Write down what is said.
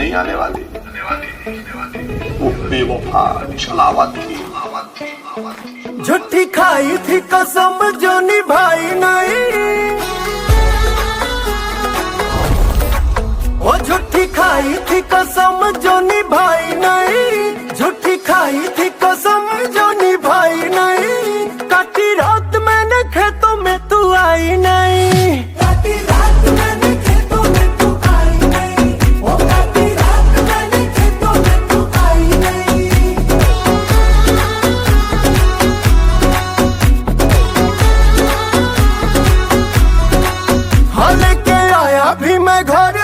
नहीं आने वाली। वो बेवफा छलावत थी। झूठी खाई थी कसम जो निभाई नहीं, वो झूठी खाई थी कसम जो निभाई नहीं, झूठी खाई थी कसम जो निभाई नहीं। काटी रात मैंने खेतों में तू आई नहीं, काटी रात मैंने खेतों में तू आई नहीं, वो काटी रात मैंने खेतों में तू आई नहीं। हाँ लेके आया भी मैं घर